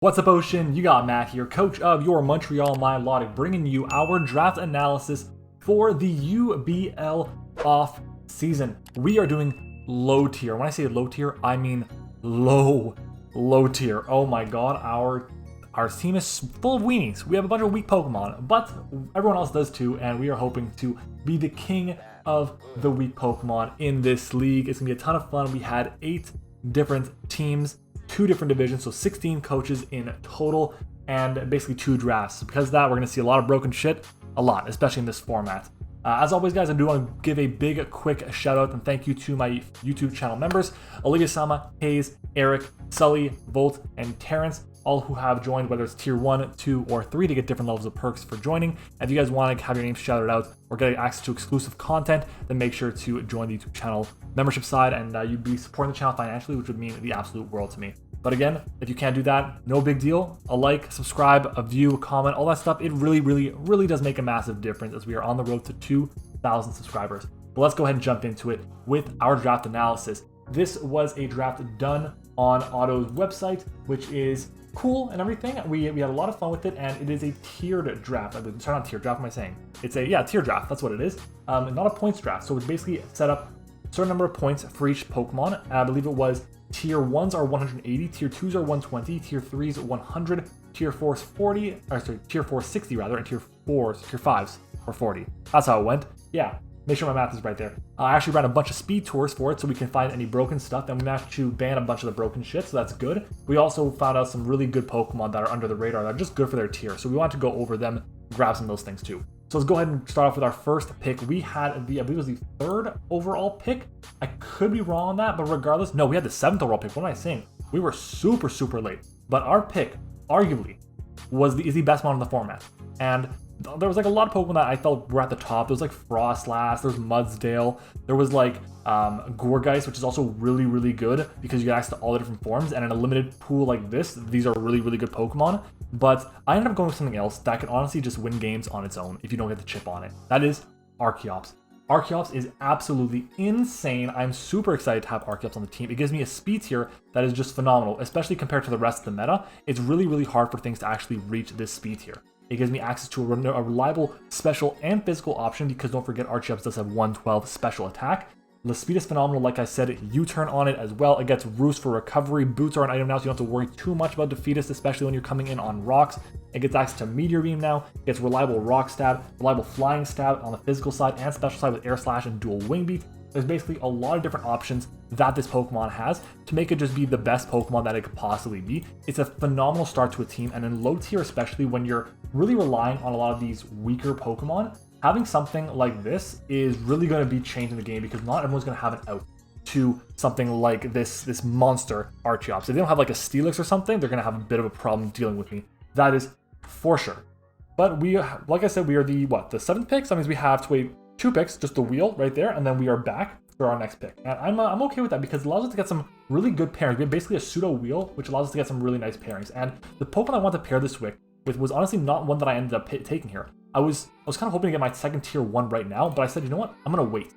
What's up, Ocean? You got Matt here, coach of your Montreal Milotic, bringing you our draft analysis for the UBL off season. We are doing low tier. When I say low tier, I mean low tier. Oh my god, our team is full of weenies. We have a bunch of weak Pokemon, but everyone else does too, and we are hoping to be the king of the weak Pokemon in this league. It's gonna be a ton of fun. We had 8 different teams, 2 different divisions, so 16 coaches in total, and basically 2 drafts. Because of that, we're going to see a lot of broken shit, a lot, especially in this format. As always, guys, I do want to give a big, quick shout out and thank you to my YouTube channel members, Olivia Sama, Hayes, Eric, Sully, Volt, and Terrence, all who have joined, whether it's tier 1, 2, or 3 to get different levels of perks for joining. And if you guys want to have your names shouted out or get access to exclusive content, then make sure to join the YouTube channel membership side, and you'd be supporting the channel financially, which would mean the absolute world to me. But again, if you can't do that, no big deal. A like, subscribe, a view, a comment, all that stuff, it really does make a massive difference as we are on the road to 2,000 subscribers. But let's go ahead and jump into it with our draft analysis. This was a draft done on Otto's website, which is cool and everything. We had a lot of fun with it, and it is a tiered draft. Sorry, not tiered draft, what am I saying? It's a, tier draft, that's what it is. Not a points draft. So it's basically set up a certain number of points for each Pokemon. I believe it was tier 1s are 180, tier 2s are 120, tier 3s 100, tier 4s 40, or sorry, tier 4s 60 rather, and tier 5s are 40. That's how it went. Yeah, make sure my math is right there. I actually ran a bunch of speed tours for it so we can find any broken stuff, and we managed to ban a bunch of the broken shit, so that's good. We also found out some really good Pokemon that are under the radar that are just good for their tier, so we want to go over them, grab some of those things too. So let's go ahead and start off with our first pick. We had I believe it was the 3rd overall pick. I could be wrong on that, but regardless, no, we had the 7th overall pick. What am I saying? We were super late. But our pick, arguably, is the best one in the format. And there was like a lot of Pokemon that I felt were at the top. There was like Frostlass, there was Mudsdale, there was like Gourgeist, which is also really good because you get access to all the different forms, and in a limited pool like this, these are really good Pokemon. But I ended up going with something else that can honestly just win games on its own if you don't get the chip on it. That is Archeops. Archeops is absolutely insane. I'm super excited to have Archeops on the team. It gives me a speed tier that is just phenomenal, especially compared to the rest of the meta. It's really hard for things to actually reach this speed tier. It gives me access to a reliable special and physical option because don't forget Archeops does have 112 special attack. The speed is phenomenal, like I said, U-turn on it as well. It gets Roost for recovery. Boots are an item now, so you don't have to worry too much about Defeatist, especially when you're coming in on rocks. It gets access to Meteor Beam now. It gets reliable Rock Stab, reliable Flying Stab on the physical side, and special side with Air Slash and Dual Wing Beat. There's basically a lot of different options that this Pokemon has to make it just be the best Pokemon that it could possibly be. It's a phenomenal start to a team, and in low tier, especially when you're really relying on a lot of these weaker Pokemon, having something like this is really going to be changing the game because not everyone's going to have an out to something like this monster Archeops. If they don't have like a Steelix or something, they're going to have a bit of a problem dealing with me. That is for sure. But we, like I said, we are the 7th pick? So that means we have to wait 2 picks, just the wheel right there, and then we are back for our next pick. And I'm okay with that because it allows us to get some really good pairings. We have basically a pseudo wheel, which allows us to get some really nice pairings. And the Pokemon I want to pair this with was honestly not one that I ended up taking here. I was kind of hoping to get my second tier 1 right now, but I said, you know what? I'm going to wait.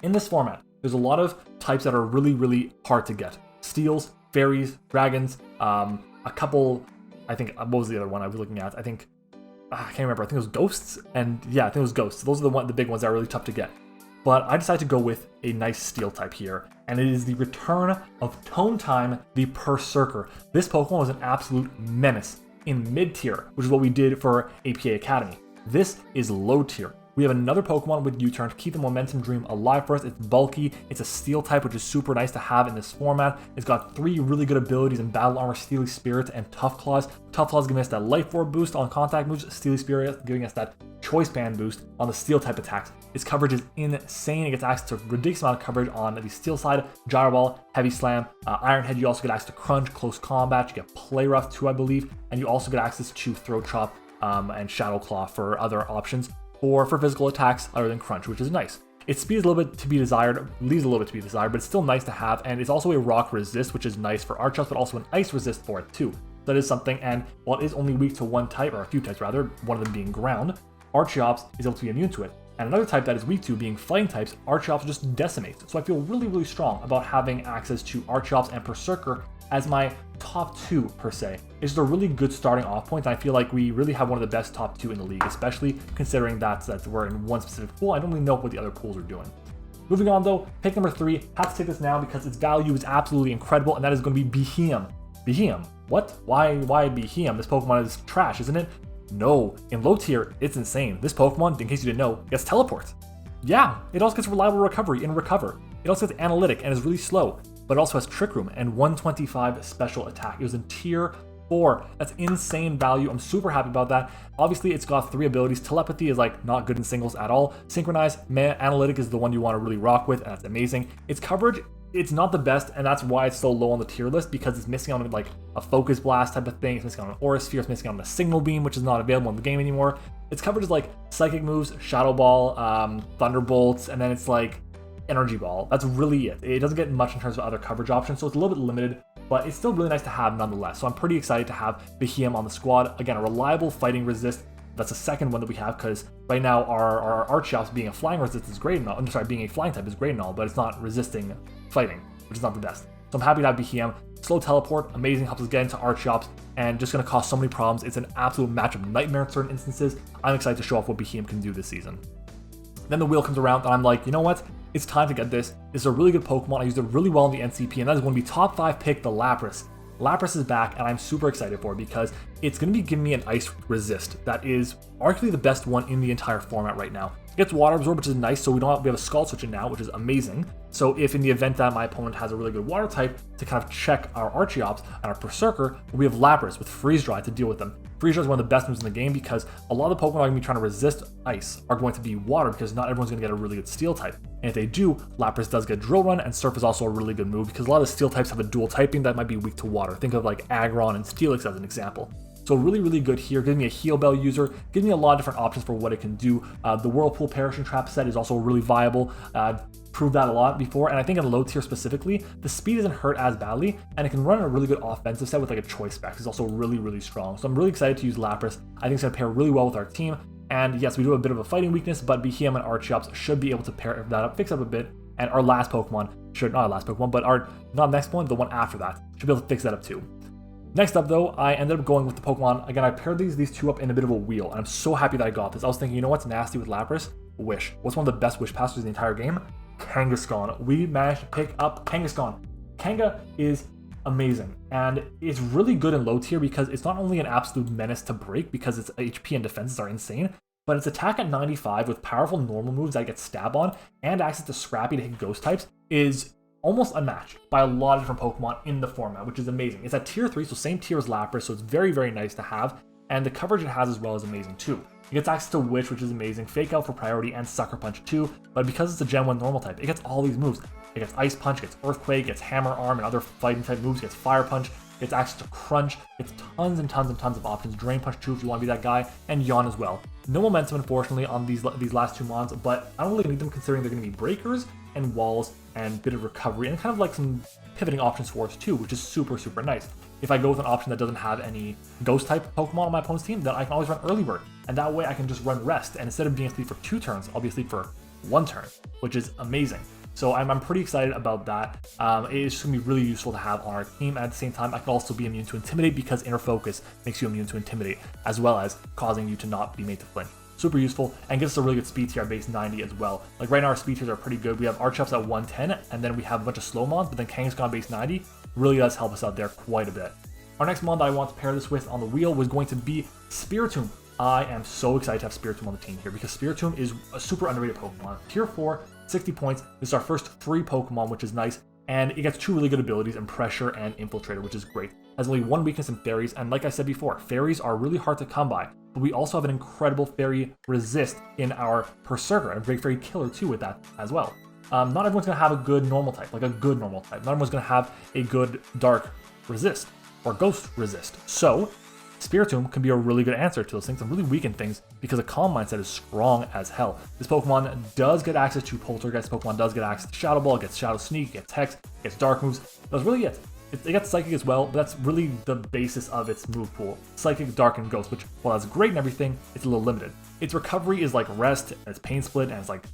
In this format, there's a lot of types that are really hard to get. Steels, fairies, dragons, a couple, I think, what was the other one I was looking at? I think, I can't remember. I think it was ghosts, and yeah, I think it was ghosts. Those are the big ones that are really tough to get. But I decided to go with a nice steel type here, and it is the return of Tone Time, the Berserker. This Pokemon was an absolute menace in mid-tier, which is what we did for APA Academy. This is low tier. We have another Pokemon with U-turn to keep the Momentum Dream alive for us. It's bulky, it's a steel type, which is super nice to have in this format. It's got 3 really good abilities in Battle Armor, Steely Spirit, and Tough Claws. Tough Claws giving us that Life Orb boost on contact moves, Steely Spirit giving us that Choice Band boost on the steel type attacks. Its coverage is insane. It gets access to a ridiculous amount of coverage on the steel side, Gyro Ball, Heavy Slam, Iron Head. You also get access to Crunch, Close Combat, you get Play Rough too, I believe, and you also get access to Throat Chop and Shadow Claw for other options, or for physical attacks other than Crunch, which is nice. Its speed is a little bit to be desired, leaves a little bit to be desired, but it's still nice to have, and it's also a rock resist, which is nice for Archeops, but also an ice resist for it too. That is something, and while it is only weak to one type, or a few types rather, one of them being ground, Archeops is able to be immune to it. And another type that is weak to, being fighting types, Archeops just decimates. So I feel really, really strong about having access to Archeops and Berserker as my top 2 per se. It's just a really good starting off point, and I feel like we really have one of the best top 2 in the league, especially considering that we're in one specific pool. I don't really know what the other pools are doing. Moving on though, pick number 3, have to take this now because its value is absolutely incredible, and that is going to be Behem. Behem. What? Why Behem? This Pokemon is trash, isn't it? No, in low tier, it's insane. This Pokemon, in case you didn't know, gets teleport. Yeah, it also gets reliable recovery and recover. It also gets analytic and is really slow, but it also has Trick Room and 125 special attack. It was in tier 4. That's insane value. I'm super happy about that. Obviously, it's got 3 abilities. Telepathy is like not good in singles at all. Synchronize, Analytic is the one you want to really rock with, and that's amazing. Its coverage, it's not the best, and that's why it's so low on the tier list, because it's missing on like a Focus Blast type of thing. It's missing on an Aura Sphere. It's missing on a Signal Beam, which is not available in the game anymore. Its coverage is like Psychic moves, Shadow Ball, Thunderbolts, and then it's like Energy Ball. That's really it. It doesn't get much in terms of other coverage options, so it's a little bit limited, but it's still really nice to have nonetheless. So I'm pretty excited to have Behem on the squad. Again, a reliable fighting resist. That's the second one that we have, because right now our Archeops being a flying resist is great and all. I'm sorry, being a flying type is great and all, but it's not resisting fighting, which is not the best. So I'm happy to have Behem. Slow teleport, amazing, helps us get into Archeops, and just going to cause so many problems. It's an absolute matchup nightmare in certain instances. I'm excited to show off what Behem can do this season. Then the wheel comes around, and I'm like, you know what? It's time to get this. This is a really good Pokemon. I used it really well in the NCP, and that is going to be top 5 pick, the Lapras. Lapras is back, and I'm super excited for it because it's going to be giving me an Ice Resist that is arguably the best one in the entire format right now. It gets Water Absorb, which is nice, so we have a Scald Switch in now, which is amazing. So if in the event that my opponent has a really good Water type to kind of check our Archeops and our Berserker, we have Lapras with Freeze Dry to deal with them. Freeze Dry is one of the best moves in the game because a lot of the Pokemon are going to be trying to resist Ice are going to be Water because not everyone's going to get a really good Steel type. And if they do, Lapras does get Drill Run, and Surf is also a really good move because a lot of Steel types have a dual typing that might be weak to Water. Think of like Aggron and Steelix as an example. So really, really good here. Gives me a Heal Bell user. Gives me a lot of different options for what it can do. The Whirlpool Perishing Trap set is also really viable. Proved that a lot before, and I think in low tier specifically, the speed isn't hurt as badly, and it can run a really good offensive set with like a Choice Specs. It's also really, really strong. So I'm really excited to use Lapras. I think it's going to pair really well with our team. And yes, we do have a bit of a fighting weakness, but Behem and Archeops should be able to pair that up, fix up a bit. And our last Pokemon should, not our last Pokemon, but our not next one, the one after that, should be able to fix that up too. Next up though, I ended up going with the Pokemon. Again, I paired these two up in a bit of a wheel, and I'm so happy that I got this. I was thinking, you know what's nasty with Lapras? Wish. What's one of the best Wish Passers in the entire game? Kangaskhan. We managed to pick up Kangaskhan. Kanga is amazing, and it's really good in low tier because it's not only an absolute menace to break because its HP and defenses are insane, but its attack at 95 with powerful normal moves that get stab on and access to Scrappy to hit ghost types is almost unmatched by a lot of different Pokemon in the format, which is amazing. It's at tier 3, so same tier as Lapras, so it's very, very nice to have, and the coverage it has as well is amazing too. It gets access to Witch, which is amazing, Fake Out for priority, and Sucker Punch too, but because it's a Gen 1 normal type, it gets all these moves. It gets Ice Punch, gets Earthquake, gets Hammer Arm, and other fighting type moves, gets Fire Punch, gets access to Crunch, gets tons and tons and tons of options, Drain Punch too if you want to be that guy, and Yawn as well. No momentum, unfortunately, on these last 2 mons, but I don't really need them considering they're going to be Breakers and Walls and bit of recovery, and kind of like some pivoting options for us too, which is super, super nice. If I go with an option that doesn't have any Ghost type Pokemon on my opponent's team, then I can always run Early Bird, and that way I can just run Rest, and instead of being asleep for 2 turns, I'll be asleep for 1 turn, which is amazing. So I'm pretty excited about that. It's just going to be really useful to have on our team, and at the same time, I can also be immune to Intimidate because Inner Focus makes you immune to Intimidate, as well as causing you to not be made to flinch. Super useful, and gives us a really good speed tier at base 90 as well. Like right now our speed tiers are pretty good. We have Archeops at 110, and then we have a bunch of slow mons, but then Kangaskhan base 90 really does help us out there quite a bit. Our next mon that I want to pair this with on the wheel was going to be Spiritomb. I am so excited to have Spiritomb on the team here because Spiritomb is a super underrated Pokemon. Tier 4, 60 points. This is our first free Pokemon, which is nice, and it gets 2 really good abilities in Pressure and Infiltrator, which is great. Has only 1 weakness in Fairies, and like I said before, Fairies are really hard to come by, but we also have an incredible Fairy Resist in our Berserker, and Great Fairy Killer too with that as well. Not everyone's going to have a good normal type, like a good normal type. Not everyone's going to have a good Dark Resist or Ghost Resist. So Spiritomb can be a really good answer to those things and really weaken things because a Calm Mindset is strong as hell. This Pokemon does get access to Poltergeist. This Pokemon does get access to Shadow Ball, gets Shadow Sneak, gets Hex, gets Dark moves. That's really it. It gets Psychic as well, but that's really the basis of its move pool. Psychic, Dark, and Ghost, which, while that's great and everything, it's a little limited. Its recovery is like Rest, and it's Pain Split, and it's like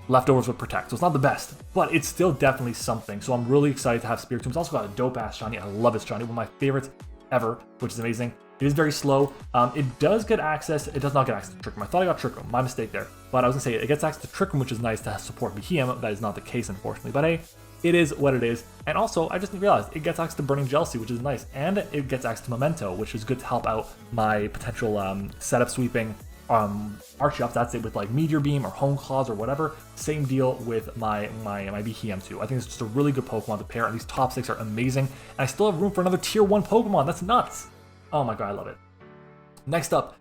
leftovers with Protect, so it's not the best, but it's still definitely something. So I'm really excited to have Spirit Tomb. It's also got a dope-ass shiny. I love its shiny, one of my favorites ever, which is amazing. It is very slow. It does get access. It does not get access to Trick Room. I thought I got Trick Room. My mistake there. But I was going to say, it gets access to Trick Room, which is nice to support Behemoth. That is not the case, unfortunately. But hey, it is what it is. And also, I just realized it gets access to Burning Jealousy, which is nice. And it gets access to Memento, which is good to help out my potential setup sweeping Archeops. That's it with like Meteor Beam or Hone Claws or whatever. Same deal with my Behemoth too. I think it's just a really good Pokemon to pair. And these top 6 are amazing. And I still have room for another tier 1 Pokemon. That's nuts. Oh my god, I love it. Next up,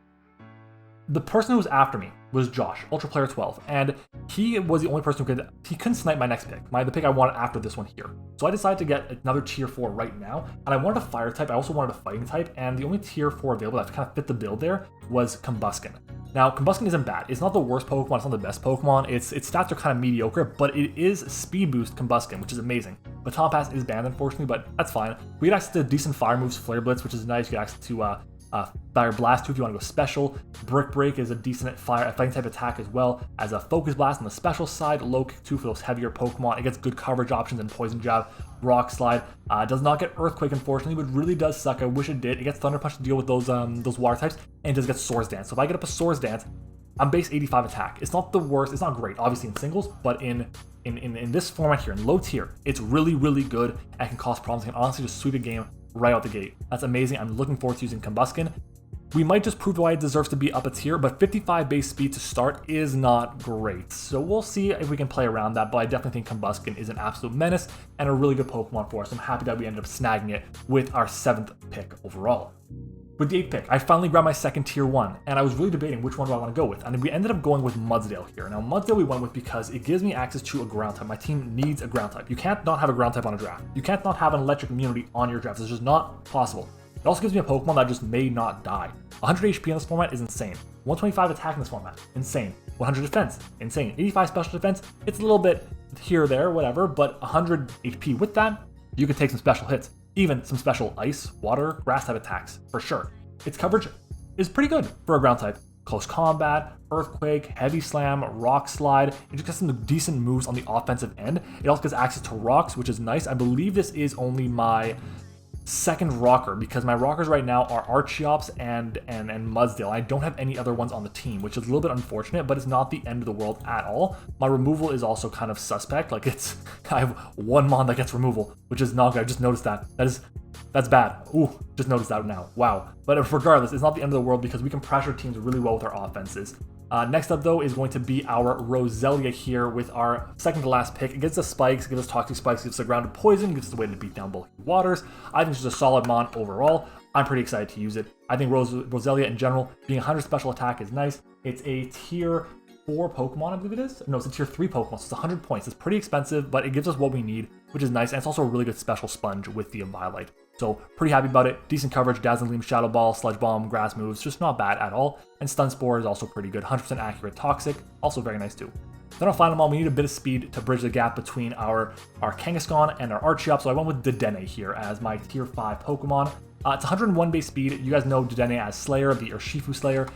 the person who was after me was Josh, Ultra Player 12, and he was the only person who couldn't snipe my next pick, the pick I wanted after this one here. So I decided to get another tier 4 right now, and I wanted a fire type, I also wanted a fighting type, and the only tier 4 available that kind of fit the build there was Combuskin. Now, Combuskin isn't bad. It's not the worst Pokemon, it's not the best Pokemon, its stats are kind of mediocre, but it is Speed Boost Combuskin, which is amazing. Baton Pass is banned, unfortunately, but that's fine. We get access to decent fire moves, Flare Blitz, which is nice. You get access to Fire Blast too if you want to go special. Brick Break is a decent fighting type attack as well as a Focus Blast on the special side. Low Kick too for those heavier Pokemon. It gets good coverage options and Poison Jab. Rock Slide does not get Earthquake unfortunately, but really does suck. I wish it did. It gets Thunder Punch to deal with those water types, and it does get Swords Dance. So if I get up a Swords Dance, I'm base 85 attack. It's not the worst. It's not great, obviously in singles, but in this format here, in low tier, it's really, really good and can cause problems. It can honestly just sweep a game right out the gate. That's amazing. I'm looking forward to using Combuskin. We might just prove why it deserves to be up a tier, but 55 base speed to start is not great. So we'll see if we can play around that, but I definitely think Combuskin is an absolute menace and a really good Pokemon for us. I'm happy that we ended up snagging it with our 7th pick overall. With the 8th pick, I finally grabbed my second tier 1, and I was really debating which one do I want to go with, and we ended up going with Mudsdale here. Now, Mudsdale we went with because it gives me access to a ground type. My team needs a ground type. You can't not have a ground type on a draft. You can't not have an electric immunity on your draft. It's just not possible. It also gives me a Pokemon that just may not die. 100 HP in this format is insane. 125 attack in this format, insane. 100 defense, insane. 85 special defense, it's a little bit here or there, whatever, but 100 HP with that, you can take some special hits. Even some special ice, water, grass type attacks, for sure. Its coverage is pretty good for a ground type. Close Combat, Earthquake, Heavy Slam, Rock Slide. It just gets some decent moves on the offensive end. It also gets access to rocks, which is nice. I believe this is only my second rocker because my rockers right now are Archeops and Mudsdale. I don't have any other ones on the team, which is a little bit unfortunate, but it's not the end of the world at all. My removal is also kind of suspect. Like I have one mon that gets removal, which is not good. I just noticed that. That's bad. Ooh, just noticed that now. Wow. But regardless, it's not the end of the world because we can pressure teams really well with our offenses. Next up, though, is going to be our Roselia here with our second to last pick. It gives us spikes, gives us toxic spikes, gives us a grounded poison, gives us a way to beat down bulky waters. I think it's just a solid mon overall. I'm pretty excited to use it. I think Roselia in general, being 100 special attack is nice. It's a tier 4 Pokemon, I believe it is. No, it's a tier 3 Pokemon, so it's 100 points. It's pretty expensive, but it gives us what we need, which is nice. And it's also a really good special sponge with the Inviolite. So pretty happy about it. Decent coverage, Dazzling Gleam, Shadow Ball, Sludge Bomb, Grass moves, just not bad at all. And Stun Spore is also pretty good. 100% accurate Toxic, also very nice too. Then our final one, we need a bit of speed to bridge the gap between our Kangaskhan and our Archeops. So I went with Dedenne here as my tier 5 Pokemon. It's 101 base speed. You guys know Dedenne as Slayer, the Urshifu Slayer.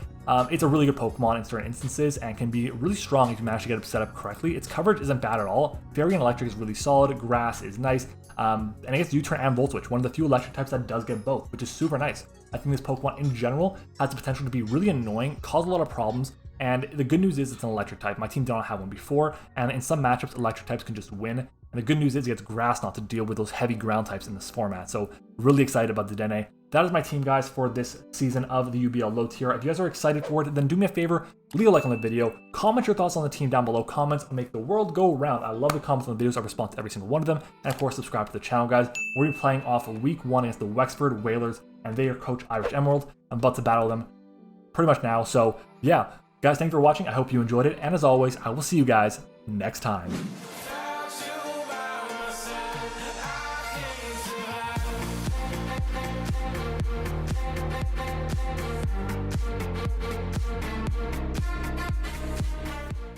It's a really good Pokemon in certain instances and can be really strong if you manage to get it set up correctly. Its coverage isn't bad at all. Fairy and Electric is really solid. Grass is nice. And it gets U-Turn and Volt Switch, one of the few electric types that does get both, which is super nice. I think this Pokemon in general has the potential to be really annoying, cause a lot of problems, and the good news is it's an electric type. My team did not have one before, and in some matchups, electric types can just win. And the good news is it gets Grass not to deal with those heavy ground types in this format. So really excited about Dedenne. That is my team, guys, for this season of the UBL low tier. If you guys are excited for it, then do me a favor, leave a like on the video, comment your thoughts on the team down below. Comments make the world go round. I love the comments on the videos. I respond to every single one of them. And of course, subscribe to the channel, guys. We'll be playing off week 1 against the Wexford Whalers and their coach Irish Emerald. I'm about to battle them pretty much now. So yeah, guys, thanks for watching. I hope you enjoyed it. And as always, I will see you guys next time.